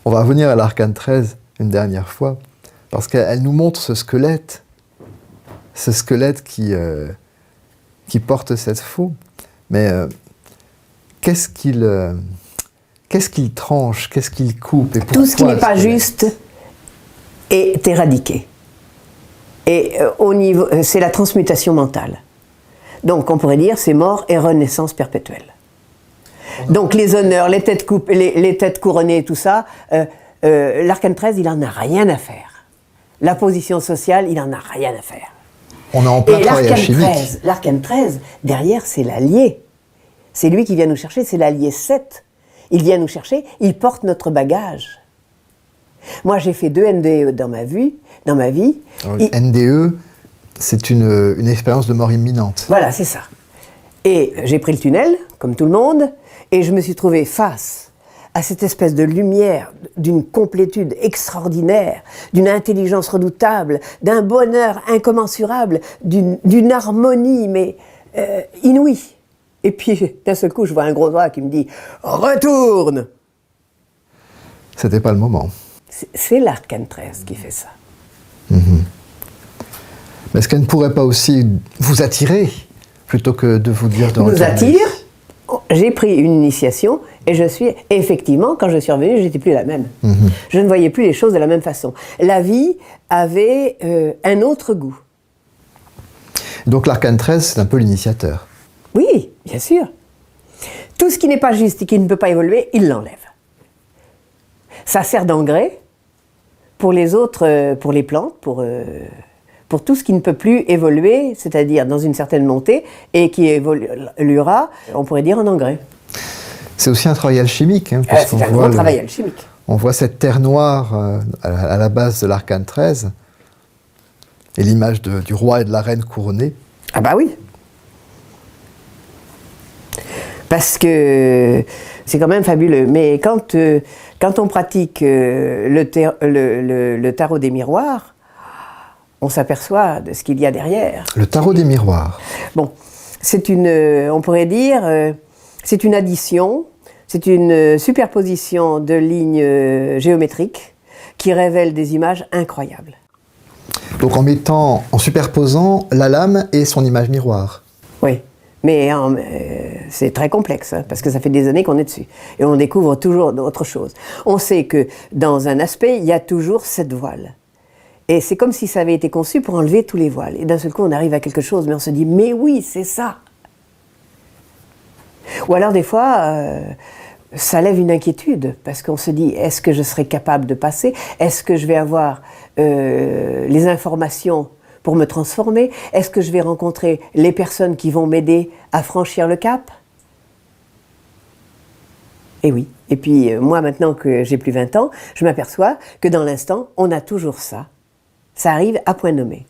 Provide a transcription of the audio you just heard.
On va revenir à l'arcane 13 une dernière fois, parce qu'elle nous montre ce squelette qui porte cette faux. Mais qu'est-ce qu'il tranche, qu'est-ce qu'il coupe et pourquoi? Tout ce qui n'est pas juste est éradiqué. Et c'est la transmutation mentale. Donc on pourrait dire c'est mort et renaissance perpétuelle. Donc les honneurs, les têtes couronnées, tout ça, l'arcane 13, il en a rien à faire. La position sociale, il en a rien à faire. On est en plein travail alchimique. L'arcane 13, derrière, c'est l'allié. C'est lui qui vient nous chercher, c'est l'allié 7. Il vient nous chercher, il porte notre bagage. Moi, j'ai fait 2 NDE dans ma vie. NDE, c'est une expérience de mort imminente. Voilà, c'est ça. Et j'ai pris le tunnel, comme tout le monde, et je me suis trouvé face à cette espèce de lumière, d'une complétude extraordinaire, d'une intelligence redoutable, d'un bonheur incommensurable, d'une harmonie, mais inouïe. Et puis, d'un seul coup, je vois un gros doigt qui me dit « Retourne !» C'était pas le moment. C'est l'arcane 13 qui fait ça. Mais est-ce qu'elle ne pourrait pas aussi vous attirer, plutôt que de vous dire de retourner? Nous attire. J'ai pris une initiation et je suis, effectivement, quand je suis revenue, je n'étais plus la même. Je ne voyais plus les choses de la même façon. La vie avait un autre goût. Donc l'arcane 13, c'est un peu l'initiateur. Oui, bien sûr. Tout ce qui n'est pas juste et qui ne peut pas évoluer, il l'enlève. Ça sert d'engrais pour les autres, pour les plantes, pour tout ce qui ne peut plus évoluer, c'est-à-dire dans une certaine montée, et qui évoluera, on pourrait dire, en engrais. C'est aussi un travail alchimique. Hein, c'est un grand travail alchimique. On voit cette terre noire à la base de l'arcane 13, et l'image du roi et de la reine couronnés. Ah bah oui. Parce que c'est quand même fabuleux. Mais quand on pratique le tarot des miroirs, on s'aperçoit de ce qu'il y a derrière. Le tarot des miroirs. Bon, on pourrait dire, c'est une addition, c'est une superposition de lignes géométriques qui révèlent des images incroyables. Donc en superposant la lame et son image miroir. Oui, mais c'est très complexe, hein, parce que ça fait des années qu'on est dessus. Et on découvre toujours d'autres choses. On sait que dans un aspect, il y a toujours 7 voiles. Et c'est comme si ça avait été conçu pour enlever tous les voiles. Et d'un seul coup, on arrive à quelque chose, mais on se dit, mais oui, c'est ça. Ou alors, des fois, ça lève une inquiétude, parce qu'on se dit, est-ce que je serai capable de passer? Est-ce que je vais avoir les informations pour me transformer? Est-ce que je vais rencontrer les personnes qui vont m'aider à franchir le cap? Et oui. Et puis, moi, maintenant que j'ai plus 20 ans, je m'aperçois que dans l'instant, on a toujours ça. Ça arrive à point nommé.